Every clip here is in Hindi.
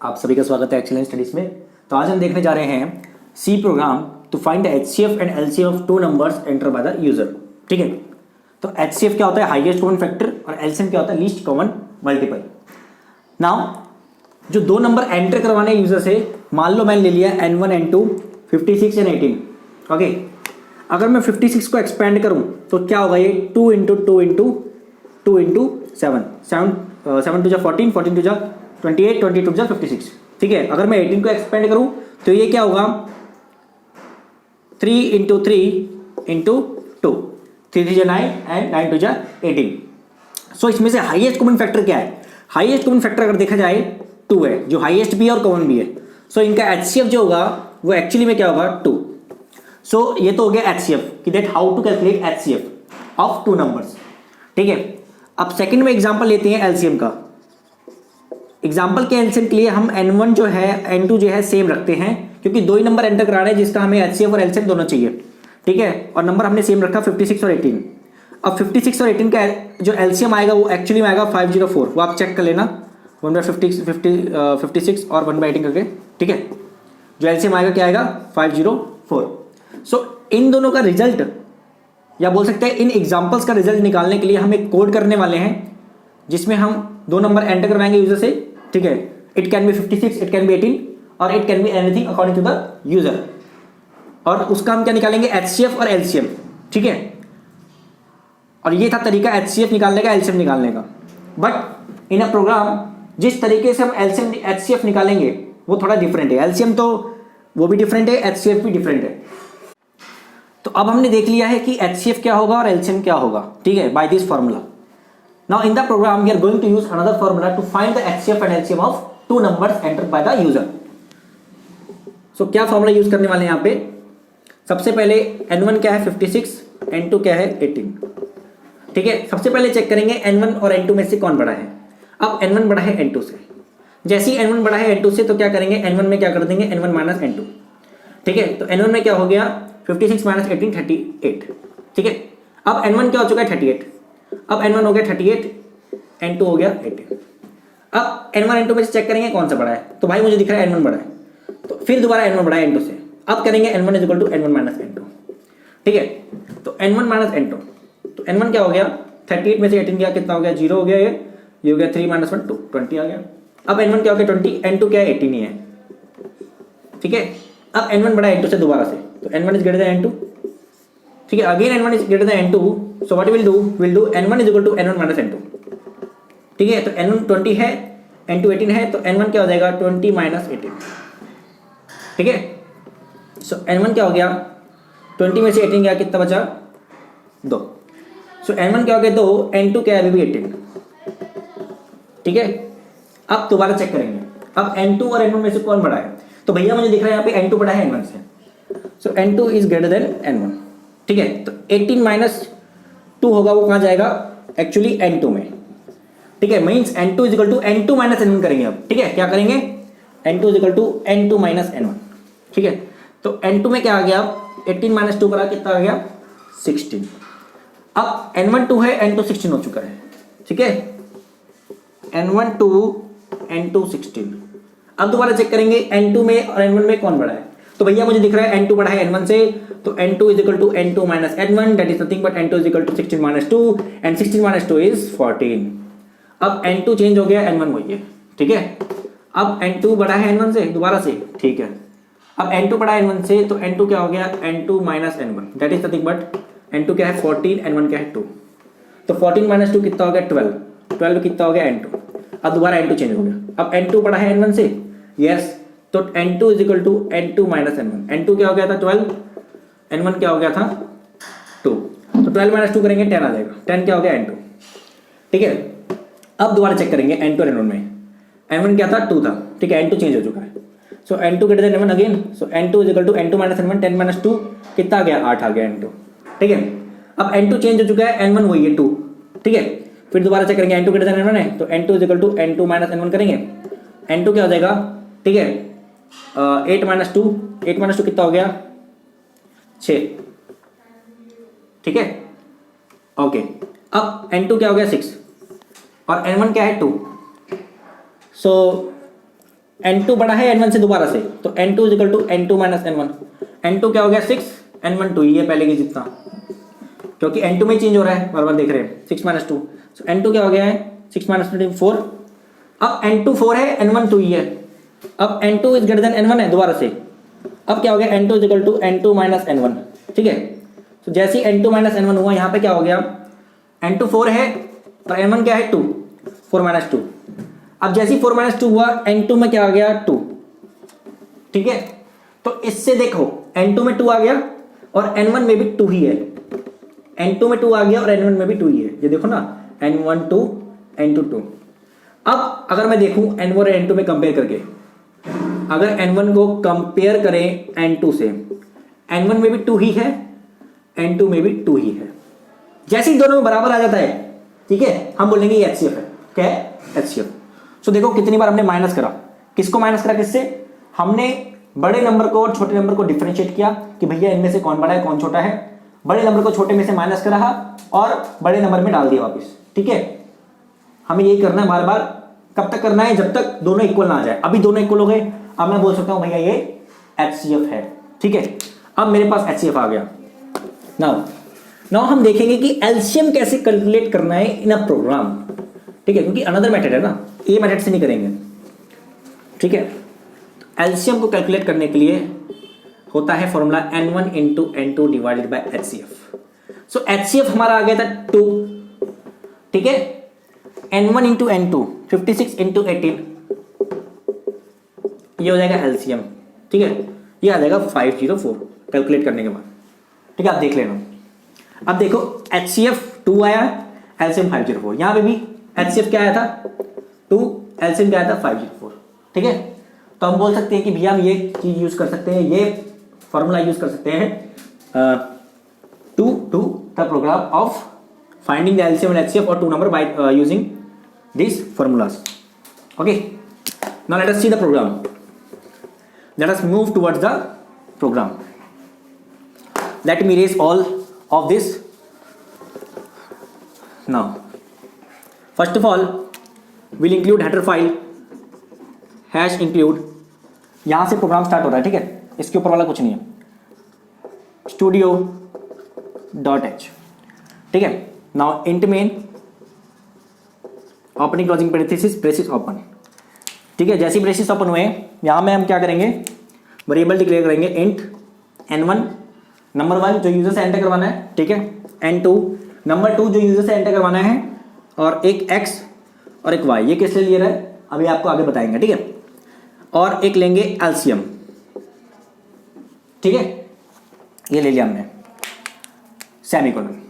आप सभी का स्वागत है एक्सीलेंस स्टडीज में। तो आज हम देखने जा रहे हैं C program to find the HCF and LCM of two numbers enter by the user. ठीक है, तो एचसीएफ क्या होता है? हाईएस्ट कॉमन फैक्टर, और एलसीएम क्या होता है? Least common multiple. नाउ जो दो नंबर एंटर करवाने यूजर से, मान लो मैंने ले लिया n1 n2 56 एंड 18। ओके, अगर मैं 56 को एक्सपेंड करूं तो क्या होगा? ये 2 इंटू 2 इंटू 2 इंटू 7 7 टू जा 14 14 टू जा 28 22 टू जा 56। ठीक है, अगर मैं 18 को एक्सपेंड करूं तो ये क्या होगा? 3 इंटू 3 इंटू 2 3 3 जा 9 एंड 9 टू जा 18। सो इसमें से हाईएस्ट कॉमन फैक्टर क्या है? हाईएस्ट कॉमन फैक्टर अगर देखा जाए 2 है, जो हाईएस्ट भी है और कॉमन भी है। सो इनका एचसीएफ जो होगा वो एक्चुअली में क्या होगा? 2। सो ये तो हो गया एचसीएफ कि that how to calculate HCF of two numbers. ठीक है, अब सेकंड में एग्जांपल लेते हैं एलसीएम का। एग्जांपल के एलसीएम के लिए हम n1 जो है n2 जो है सेम रखते हैं, क्योंकि दो ही नंबर एंटर कराना है जिसका हमें एचसीएफ और एलसीएम दोनों चाहिए। ठीक है, और नंबर हमने सेम रखा 56 और 18। अब 56 और 18 का जो एलसीएम आएगा वो एक्चुअली में आएगा 504। वो आप चेक कर लेना 1/56 और 1/18 करके। ठीक है, जो एलसीएम आएगा क्या आएगा? 504। सो इन दोनों का रिजल्ट, या बोल सकते हैं इन एग्जांपल्स का रिजल्ट निकालने के लिए हम एक कोड करने वाले हैं जिसमें हम दो नंबर एंटर करवाएंगे यूजर से। ठीक है, it can be 56, it can be 18 और it can be anything according to the user. और उसका हम क्या निकालेंगे? एचसीएफ और एलसीएम। ठीक है, और ये था तरीका एचसीएफ निकालने का, एलसीएम निकालने का। बट इन अ प्रोग्राम जिस तरीके से हम एलसीएम एचसीएफ निकालेंगे वो थोड़ा डिफरेंट है। एलसीएम तो वो भी डिफरेंट है, एचसीएफ भी डिफरेंट है। तो अब हमने देख लिया है कि एचसीएफ क्या होगा और एलसीएम क्या होगा। ठीक है, by this formula. Now in the program we are going to use another formula to find the HCF and LCM of two numbers entered by the user. So क्या फॉर्मूला यूज करने वाले हैं यहाँ पे? सबसे पहले n1 क्या है? 56, n2 क्या है? 18। ठीक है, सबसे पहले चेक करेंगे n1 और n2 में से कौन बड़ा है। अब n1 बड़ा है n2 से। जैसे ही n1 बड़ा है n2 से तो क्या करेंगे? n1 में क्या कर देंगे? n1 minus n2। ठीक है, तो n1 में क्या हो गया? 56 माइनस 18 38। ठीक है, अब n1 क्या हो चुका है? 38। अब n1 हो गया 38, n2 हो गया 18। अब n1 n2 में से चेक करेंगे कौन सा बड़ा है। तो भाई मुझे दिख रहा है n1 बड़ा है, तो फिर दोबारा n1 बड़ा है n2 से। अब करेंगे n1 is equal to n1 minus n2। ठीक है, तो n1 माइनस n2, तो n1 क्या हो गया? 38 में से 18 गया, कितना हो गया? 0 हो गया। ये हो गया 3 माइनस 1 2, 20 आ गया। अब n1 क्या हो गया? 20, n2 क्या है? 18 ही है। ठीक है, अब n1 बड़ा है n2 से दोबारा से, तो n1 is greater than n2। ठीक है, again n1 is greater than n2, so what will do n1 is equal to n1 minus n2। ठीक है, तो n1 20 है, n2 18 है, तो n1 क्या हो जाएगा? 20 माइनस 18। ठीक है, सो n1 क्या हो गया? 20 में से 18 गया, कितना बचा? 2। सो n1 क्या हो गया? 2, n2 क्या है? अभी भी 18। ठीक है, अब दोबारा चेक करेंगे। अब n2 और n1 में से कौन बड़ा है? तो भैया मुझे दिख रहा है यहाँ पे n2 बड़ा है n1 से, सो n2 is greater than n1। ठीक है, तो 18 माइनस 2 होगा, वो कहाँ जाएगा? एक्चुअली n2 में। ठीक है, means n2 is equal to n2 minus n1 करेंगे अब। ठीक है, क्या करेंगे? n2 is equal to n2 minus n1। ठीक है, तो n2 में क्या आ गया? 18 माइनस 2 करा, कितना आ गया? 16। अब n1 2 है, n2 16 हो चुका है। ठीक है, n1 2 n2 16। अब दोबारा चेक करेंगे n2 में और n1 में कौन बड़ा है। तो भैया मुझे दिख रहा है n2 बड़ा है n1 से, तो n2 is equal to n2 minus n1, that is nothing but n2 is equal to 16 minus 2, and 16 minus 2 is 14। अब n2 चेंज हो गया, n1 वही है। ठीक है, अब n2 बड़ा है n1 से दोबारा से। ठीक है, अब n2 बड़ा है n1 से, तो n2 क्या हो गया? n2 minus n1, that is nothing but n2 क्या है? 14, n1 क्या है? 2। तो 14 माइनस 2 कितना हो गया? 12। 12 कितना हो गया? n2। अब दोबारा n2 चेंज हो गया। अब n2 बड़ा है n1 से, यस, तो n2 is equal to n2 minus n1। n2 क्या हो गया था? 12, n1 क्या हो गया था? 2। तो 12 माइनस 2 करेंगे, 10 आ जाएगा। 10 क्या हो गया? n2। ठीक है, अब दोबारा चेक करेंगे n2 और n1 में। n1 क्या था? 2 था। ठीक है, n2 चेंज हो चुका है, so n2 greater than n1 again, so n2 is equal to n2 minus n1। 10 minus 2 कितना आ गया? 8 आ गया n2। ठीक है, अब n2 चेंज हो चुका है, n1 वही है 2। ठीक है, फिर दोबारा चेक करेंगे, n2 ग्रेटर देन n1 है, तो n2 is equal to n2 minus n1 करेंगे। n2 क्या हो जाएगा? ठीक है, 8 माइनस 2, 8 माइनस 2 कितना हो गया? 6। ठीक है, ओके, अब n2 क्या हो गया? 6 और n1 क्या है? 2। सो n2 बड़ा है n1 से दोबारा से, तो n2 is equal to n2 minus n1। n2 क्या हो गया 6, n1 2 ये पहले की जितना, क्योंकि n2 में चेंज हो रहा है, बार बार देख रहे हैं 6 माइनस 2, सो n2 क्या हो गया है 6 माइनस 2 4। अब n2 4 है, n1 2 ही है, अब n2 is greater than n1 है दोबारा से, अब क्या हो गया n2 is equal to n2 minus n1, ठीक है। तो जैसे ही n2 माइनस n1 हुआ, यहाँ पे क्या हो गया n2 4 है और n1 क्या है 2, 4 माइनस 2। अब जैसे ही 4 माइनस 2 हुआ, n2 में क्या आ गया 2, ठीक है। तो इससे देखो n2 में 2 आ गया और n1 में भी 2 ही है, n2 में 2 आ गया और n1 में भी 2 ही है, ये देखो ना n1 2 n2 2। अब अगर मैं देखूं n1 और n2 में कंपेयर करके, अगर n1 को कंपेयर करें n2 से, n1 में भी 2 ही है, n2 में भी 2 ही है। जैसे ही दोनों में बराबर आ जाता है, ठीक है, हम बोलेंगे ये HCF है। क्या है HCF। सो देखो कितनी बार हमने माइनस करा, किसको माइनस करा, किससे, हमने बड़े नंबर को और छोटे नंबर को डिफरेंशिएट किया कि भैया इनमें से कौन बड़ा है कौन छोटा है, बड़े नंबर को छोटे में से माइनस करा और बड़े नंबर में डाल दिया वापस, ठीक है। हमें यही करना है बार बार, कब तक करना है, जब तक दोनों इक्वल ना आ जाए। अभी दोनों इक्वल हो गए, अब मैं बोल सकता हूं भैया ये HCF है, ठीक है। अब मेरे पास HCF आ गया। नाउ हम देखेंगे कि एलसीएम कैसे कैलकुलेट करना है इन अ प्रोग्राम, ठीक है, क्योंकि अनदर मेथड है ना, ये मेथड से नहीं करेंगे, ठीक है। एलसीएम को कैलकुलेट करने के लिए होता है formula n1 into n2 divided by HCF। So HCF हमारा आ गया था 2, ठीक है, n1 इंटू n2 56 इंटू 18, ये हो जाएगा एलसीएम, ठीक है, ये आ जाएगा 504 कैलकुलेट करने के बाद, ठीक है। आप देख लेना, अब देखो HCF 2 आया, एलसीएम 504, यहां पे भी HCF क्या आया था 2, एलसीएम क्या आया था 504, ठीक है। तो हम बोल सकते हैं कि भैया हम ये चीज यूज कर सकते हैं, ये फॉर्मूला यूज कर सकते हैं to do the program of finding the LCM and HCF और 2 number by using these formulas. Okay, now let us see the program. Let us move towards the program. Let me erase all of this. Now first of all we'll include header file hash include, यहां से प्रोग्राम स्टार्ट हो रहा है, ठीक है, इसके ऊपर वाला कुछ नहीं है, studio.h, ठीक है। Now int main opening closing parenthesis braces open, ठीक है। जैसे ब्रेसेस ओपन हुए, यहां में हम क्या करेंगे, वेरिएबल डिक्लेयर करेंगे इंट n1 नंबर 1 जो यूजर से एंटर करवाना है, ठीक है, n2 नंबर 2 जो यूजर से एंटर करवाना है, और एक x और एक y, ये किस लिए ले रहा है अभी आपको आगे बताएंगे, ठीक है। और एक लेंगे एलसीएम, ठीक है, ये ले लिया हमने सेमीकोलन,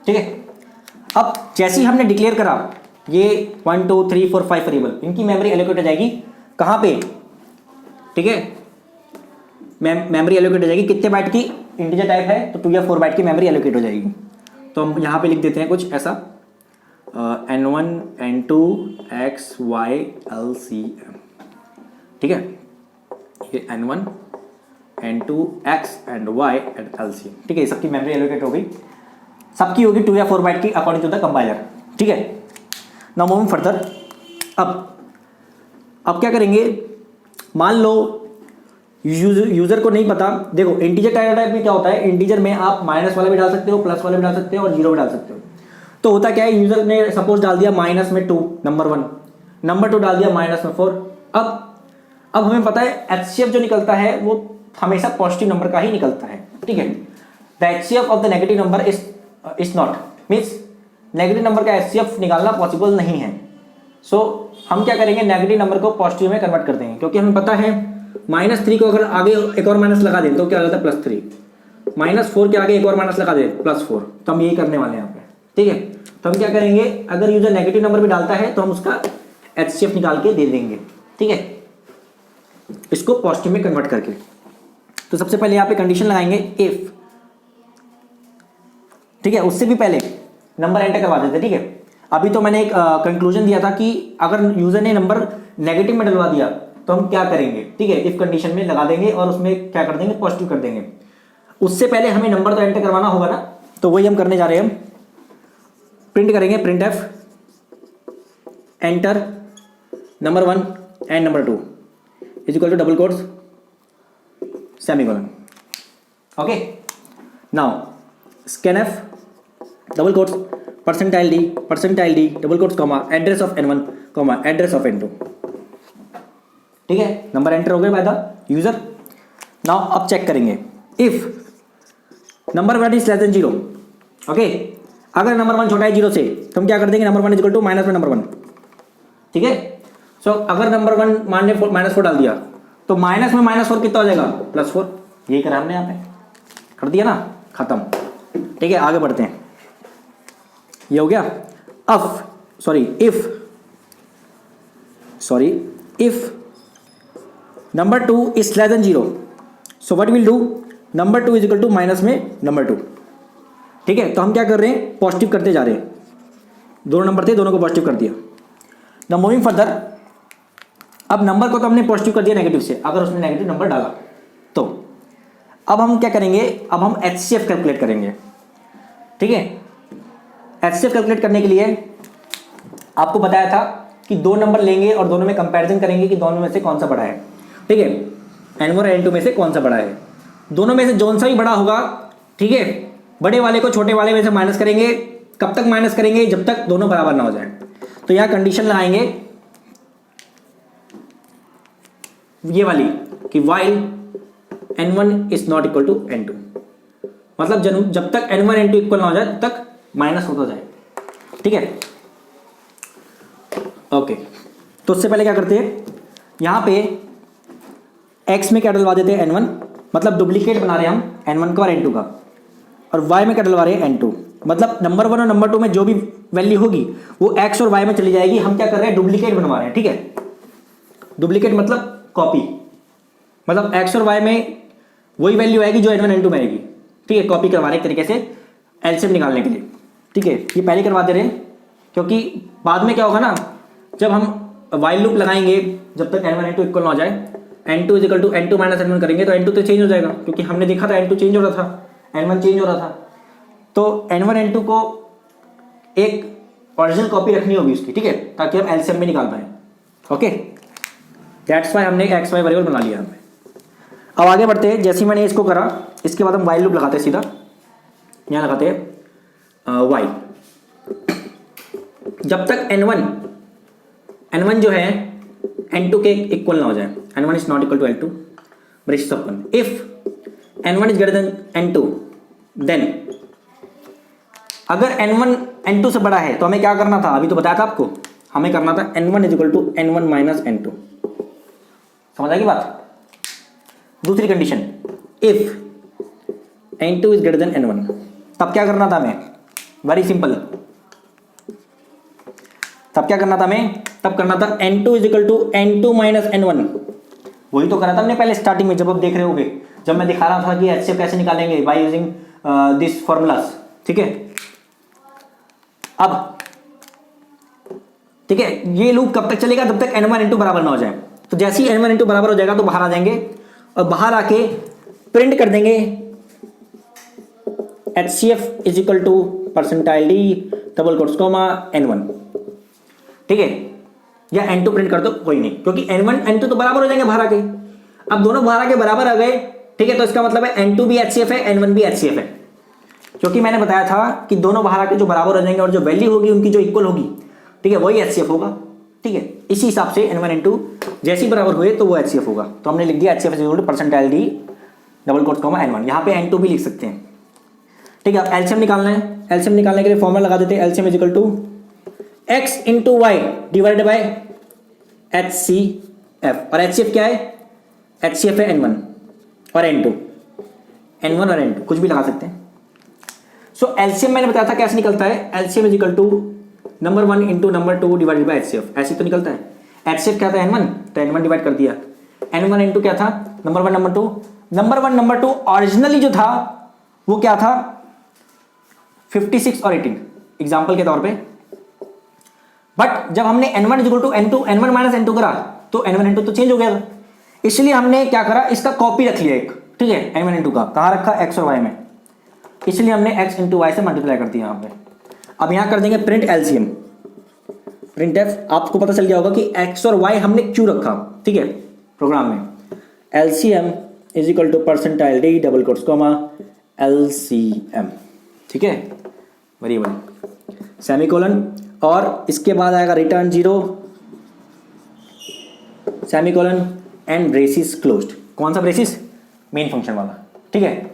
ठीक है। अब जैसे ही हमने डिक्लेयर करा, ये 1 2 3 4 5 वेरिएबल, इनकी मेमोरी एलोकेट हो जाएगी कहाँ पे, ठीक है, मेमोरी एलोकेट हो जाएगी कितने बाइट की, इंटीजर टाइप है तो 2 या 4 बाइट की मेमोरी एलोकेट हो जाएगी। तो हम यहाँ पे लिख देते हैं कुछ ऐसा n1 n2 x y LCM, ठीक है, ये n1 n2 x and y and LCM, ठीक है, सबकी मेमोरी एलोकेट हो गई, सबकी होगी 2 या 4 बाइट की अकॉर्डिंग टू द कंपाइलर, ठीक है। नाउ मूविंग फर्दर, अब क्या करेंगे, मान लो यूजर को नहीं पता, देखो इंटीजर टाइप में क्या होता है, इंटीजर में आप माइनस वाले भी डाल सकते हो, प्लस वाले भी डाल सकते हो और 0 भी डाल सकते हो। तो होता क्या है, यूजर ने सपोज डाल दिया माइनस में 2 नंबर 1, नंबर 2 डाल दिया माइनस में 4। अब हमें पता है HCF जो निकलता है वो हमेशा पॉजिटिव नंबर का ही निकलता है, ठीक है। The HCF of the negative number is not, means negative number का HCF निकालना पॉसिबल नहीं है। सो हम क्या करेंगे, नेगेटिव नंबर को पॉजिटिव में कन्वर्ट कर देंगे, क्योंकि हमें पता है -3 को अगर आगे एक और माइनस लगा दें तो क्या हो जाता है +3, -4 के आगे एक और माइनस लगा दें +4, तो हम यही करने वाले हैं यहाँ पे, ठीक है। तो हम क्या करेंगे, अगर यूजर नेगेटिव नंबर भी डालता है तो हम उसका HCF निकाल के दे देंगे, ठीक है, इसको पॉजिटिव में कन्वर्ट करके। तो सबसे पहले यहाँ पे कंडीशन लगाएंगे इफ, ठीक है, उससे भी पहले नंबर एंटर करवा देते, ठीक है। अभी तो मैंने एक कंक्लूजन दिया था कि अगर यूजर ने नंबर नेगेटिव में डलवा दिया तो हम क्या करेंगे, ठीक है, इफ कंडीशन में लगा देंगे और उसमें क्या कर देंगे, पॉजिटिव कर देंगे। उससे पहले हमें नंबर तो एंटर करवाना होगा ना, तो वही हम करने जा रहे हैं। हम प्रिंट करेंगे printf enter number 1 and number 2, is equal to double quotes semicolon. Okay, now scanf double quotes percentile D double quotes comma address of N1 comma address of N2. ठीक है, नंबर एंटर हो गए बाय द यूजर. नाउ अब चेक करेंगे if number 1 is less than 0. Okay, अगर नंबर 1 छोटा है 0 से तो हम क्या कर देंगे, number 1 is equal to minus में नंबर 1. ठीक है, सो अगर नंबर 1 मान ले -4 डाल दिया तो माइनस में -4 कितना हो जाएगा, +4. यही करा हमने यहाँ पे, कर दिया ना, खत्म. ठीक है, आगे बढ़ते हैं. ये हो गया. If number 2 is less than 0, so what will do, number 2 is equal to minus में नंबर 2. ठीक है, तो हम क्या कर रहे हैं, पॉजिटिव करते जा रहे हैं. दोनों नंबर थे, दोनों को पॉजिटिव कर दिया. नाउ मूविंग फर्दर, अब नंबर को तो हमने पॉजिटिव कर दिया नेगेटिव से, अगर उसने नेगेटिव नंबर डाला तो अब हम क्या करेंगे, अब हम HCF कैलकुलेट करेंगे. ठीक है, HCF कैलकुलेट करने के लिए आपको बताया था कि दो नंबर लेंगे और दोनों में कंपैरिजन करेंगे कि दोनों में से कौन सा बड़ा है. ठीक है, N1 और N2 में से कौन सा बड़ा है. दोनों में से जौन सा भी बड़ा होगा, ठीक है, बड़े वाले को छोटे वाले में से माइनस करेंगे. कब तक माइनस करेंगे, जब तक दोनों बराबर ना हो जाए. तो यहां कंडीशन लगाएंगे ये वाली कि while N1 is not equal to N2, मतलब जब तक N1 N2 इक्वल ना हो जाए तब तक माइनस होता जाए. ठीक है, ओके. तो उससे पहले क्या करते हैं, यहां पे x में क्या डलवा देते हैं, N1, मतलब डुप्लीकेट बना रहे हैं हम N1 का और N2 का, और y में क्या डलवा रहे हैं, N2, मतलब नंबर 1 और नंबर 2 में जो भी वैल्यू होगी वो x और y में चली जाएगी. हम क्या कर रहे हैं, डुप्लीकेट बनवा रहे हैं. ठीक है, डुप्लीकेट मतलब कॉपी, मतलब x और y में वही वैल्यू आएगी जो N1 N2 में आएगी. ठीक है, कॉपी करवा रहे एक तरीके से एलसीएम निकालने के लिए. ठीक है, ये पहले करवा दे रहे हैं क्योंकि बाद में क्या होगा ना, जब हम वाइल लूप लगाएंगे जब तक N1 N2 इक्वल ना हो जाए, N2 is equal to N2 minus N1 करेंगे तो N2 तो चेंज हो जाएगा, क्योंकि हमने देखा था N2 चेंज हो रहा था, N1 चेंज हो रहा था. तो N1 N2 को एक ओरिजिनल कॉपी रखनी होगी उसकी. ठीक है, ताकि हम एलसीएम में निकाल पाए. ओके, दैट्स वाई हमने एक्स वाई वेरिएबल बना लिया. अब आगे बढ़ते हैं. जैसे ही मैंने इसको करा, इसके बाद हम वाइल लूप लगाते हैं, सीधा यहाँ लगाते हैं वाइल. जब तक N1 जो है N2 के इक्वल ना हो जाए, N1 is not equal to N2, braces open. If N1 is greater than N2, then अगर N1 N2 से बड़ा है तो हमें क्या करना था, अभी तो बताया था आपको, हमें करना था N1 is equal to N1 minus N2. समझ आएगी बात. दूसरी condition, if N2 is greater than N1, तब क्या करना था हमें, वेरी सिंपल. तब क्या करना था हमें, तब करना था N2 is equal to N2 minus N1. वही तो करा था हमने पहले स्टार्टिंग में, जब आप देख रहे होगे, जब मैं दिखा रहा था कि HCF कैसे निकालेंगे बाय यूजिंग दिस फॉर्मूलास. ठीक है, अब ठीक है, ये लूप कब तक चलेगा, जब तक N1 N2 बराबर ना हो जाए. तो जैसे ही N1 N2 बराबर हो जाएगा तो बाहर आ जाएंगे और बाहर आके प्रिंट कर देंगे HCF is equal to percentile D double quotes comma N1. ठीक है, या N2 प्रिंट कर दो, कोई नहीं, क्योंकि N1 N2 तो बराबर हो जाएंगे बाहर आके. अब दोनों बाहर आके बराबर आ गए. ठीक है, तो इसका मतलब है N2 भी HCF है, N1 भी HCF है, क्योंकि मैंने बताया था कि दोनों बाहर आके जो बराबर हो जाएंगे और जो वैल्यू होगी उनकी जो इक्वल होगी, ठीक है, वही HCF होगा. ठीक है, इसी हिसाब से N1 N2 जैसे ही बराबर हुए तो वो HCF होगा. तो हमने लिख दिया HCF is equal to percentile D double quotes comma N1. यहाँ पे N2 भी लिख सकते हैं. ठीक है, अब एलसीएम निकालना है. एलसीएम निकालने के लिए फॉर्मूला लगा देते हैं, LCM is equal to x into Y divided by HCF. और HCF क्या है, HCF है N1 और N2, N1 और N2 कुछ भी लगा सकते हैं. सो एलसीएम मैंने बताया था कैसे निकलता है, LCM is equal to number 1 into number 2 divided by HCF. ऐसे तो निकलता है. HCF क्या था, N1, तो N1 डिवाइड कर दिया. N1 N2 क्या था, number 1 number 2. Number 1 number 2 originally जो था वो क्या था, 56 और 18 एग्जाम्पल के तौर पे. बट जब हमने N1 is equal to N2 N1 minus N2 करा तो N1 N2 तो चेंज हो गया था. इसलिए हमने क्या करा, इसका कॉपी रख लिया एक. ठीक है, N1 N2 का कहाँ रखा, x और y में. इसलिए हमने x इंटू वाई से मल्टीप्लाई कर दिया यहाँ पे. अब यहाँ कर देंगे प्रिंट एलसीएम, प्रिंट एफ. आपको पता चल गया होगा कि x और y हमने क्यों रखा. ठीक है, प्रोग्राम में LCM is equal to percentile D double quotes comma LCM, ठीक है, वेरिएबल सेमीकोलन, और इसके बाद आएगा return 0 semicolon and braces closed. कौन सा ब्रेसिस? मेन फंक्शन वाला, ठीक है,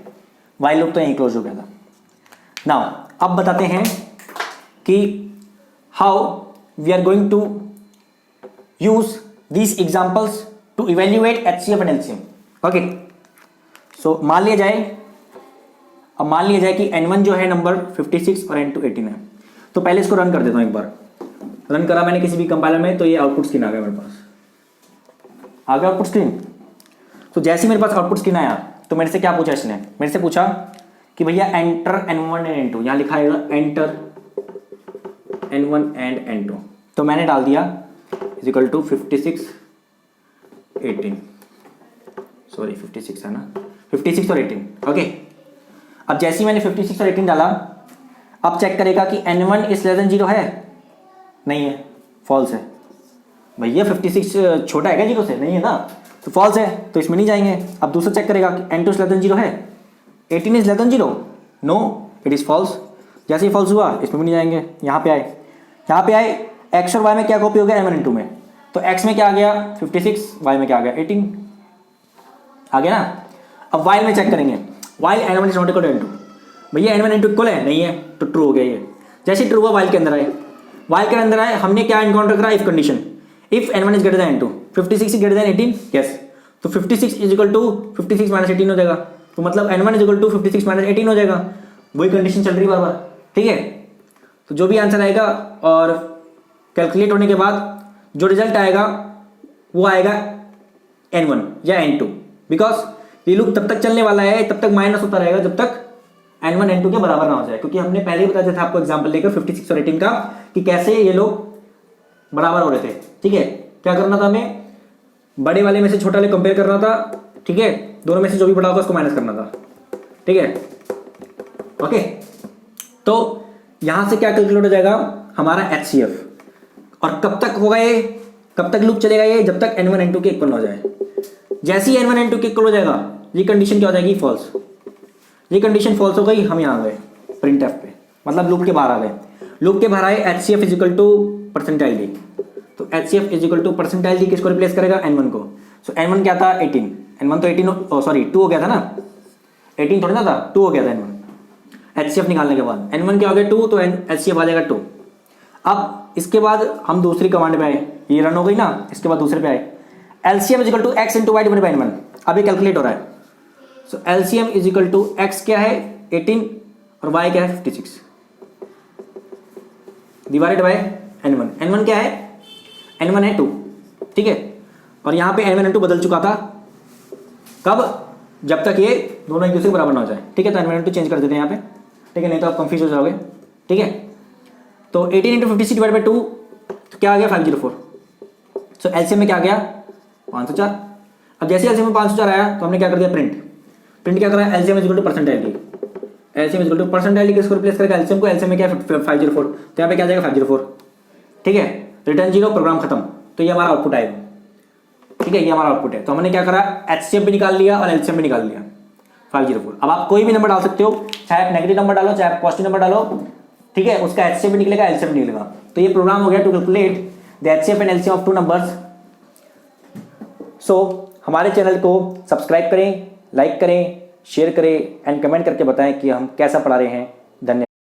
वाइल लूप तो यहीं क्लोज हो गया था। नाउ अब बताते हैं कि how we are going to use these examples to evaluate HCF and LCM। Okay, so मान लिया जाए कि N1 जो है नंबर 56 और N2 18 है। तो पहले इसको रन कर देता हूं, एक बार रन करा मैंने किसी भी कंपाइलर में, तो ये आउटपुट स्क्रीन आ गया मेरे पास, आ गया आउटपुट स्क्रीन। तो जैसे ही मेरे पास आउटपुट स्क्रीन आया तो मेरे से क्या पूछा इसने? मेरे से पूछा कि भैया एंटर N1 एंड N2, यहां लिखा है एंटर N1 एंड N2, तो मैंने डाल दिया इज इक्वल टू 56 18, सॉरी 56 है ना, 56 और 18। ओके, अब जैसे ही मैंने 56 और 18 डाला, अब चेक करेगा कि N1 इज लेस देन 0 है, नहीं है, फॉल्स है। भैया 56 छोटा है क्या 0 से? नहीं है ना, तो फॉल्स है, तो इसमें नहीं जाएंगे। अब दूसरा चेक करेगा कि N2 इज लेस देन 0 है, 18 is less than 0, no it is false. जैसे ही फॉल्स हुआ इसमें भी नहीं जाएंगे। यहाँ पे आए एक्स और वाई में क्या कॉपी हो गया? N1 N2 में, तो एक्स में क्या आ गया 56, वाई में क्या आ गया 18, आ गया ना। अब वाइल में चेक करेंगे, while N1 is not equal to N2, भैया N1 N2 इक्वल है, नहीं है, तो ट्रू हो गया ये। जैसे ट्रू हुआ वाइल के अंदर आए, हमने क्या एनकाउंटर करा? If condition, if N1 is greater than N2, 56 is greater then 18, yes, तो 56 इज इक्वल टू 56 माइनस 18 हो जाएगा, तो मतलब N1 is equal to 56 minus 18 हो जाएगा। वही कंडीशन चल रही बार बार, ठीक है। तो जो भी आंसर आएगा और कैलकुलेट होने के बाद जो रिजल्ट आएगा वो आएगा N1 या N2, बिकॉज ये लूप तब तक चलने वाला है, तब तक माइनस होता रहेगा जब तक N1 N2 के बराबर ना हो जाए, क्योंकि हमने पहले ही बता दिया था आपको एग्जांपल लेकर 56 और 18 का कि कैसे ये लोग बराबर हो रहे थे, ठीक है। क्या करना था हमें? बड़े वाले में से छोटा वाले कंपेयर करना था, ठीक है, दोनों में से जो भी बड़ा होगा उसको माइनस करना था, ठीक है, ओके। तो यहां से क्या कैलकुलेट हो जाएगा? हमारा HCF, और कब तक होगा ये, कब तक लूप चलेगा ये? जब तक N1 N2 के इक्वल हो जाए। जैसे ही N1 N2 के इक्वल हो जाएगा, ये कंडीशन क्या हो जाएगी? फॉल्स। ये कंडीशन फॉल्स हो गई, हम यहाँ आ गए प्रिंट एफ पे, मतलब लूप के बाहर आ गए। लूप के बाहर आए, HCF is equal to percentile D, तो HCF is equal to percentile D किसको रिप्लेस करेगा? N1 को। सो N1 क्या था? 18, N1 तो 18 सॉरी 2 हो गया था ना, 18 थोड़ी ना था, 2 हो गया था N1। HCF निकालने के बाद N1 क्या हो गया? 2, तो HCF आ जाएगा 2। अब इसके बाद हम दूसरी कमांड पे आए, ये रन हो गई ना, इसके बाद दूसरे पे आए, LCM is equal to x into Y divided by N1। अब ये कैलकुलेट हो रहा है, so LCM is equal to x क्या है 18 और y क्या है 56 डिवाइडेड बाय N1। N1 क्या है? N1 है 2, ठीक है, और यहाँ पे N1 N2 बदल चुका था, कब? जब तक ये दोनों एक दूसरे के बराबर ना हो जाए, ठीक है। तो N1 N2 चेंज कर देते हैं यहाँ पे, ठीक है, नहीं तो आप कंफ्यूज हो जाओगे, ठीक है। तो 18 इंटू 56 डिवाइड बाई 2, तो क्या आ गया 504। सो LCM में क्या आ गया 504। अब जैसे LCM में 504 आया तो हमने क्या कर दिया? प्रिंट क्या करा? LCM is equal to percentile D, LCM is equal to percentile D किसको रिप्लेस करेगा? LCM को। LCM में क्या है 504, तो यहाँ पे क्या आ जाएगा 504, ठीक है, रिटर्न 0, प्रोग्राम खत्म। तो ये हमारा आउटपुट आएगा, ठीक है, ये हमारा आउटपुट है। तो हमने क्या करा? HCF भी निकाल लिया और LCM भी निकाल लिया 504। अब आप कोई भी नंबर डाल सकते हो, चाहे आप नेगेटिव नंबर डालो, चाहे आप पॉजिटिव नंबर डालो, ठीक है, उसका HCF भी निकलेगा, LCM भी निकलेगा। तो ये प्रोग्राम हो गया to calculate the HCF and LCM of two numbers. So हमारे चैनल को सब्सक्राइब करें, लाइक करें, शेयर करें एंड कमेंट करके बताएं कि हम कैसा पढ़ा रहे हैं। धन्यवाद।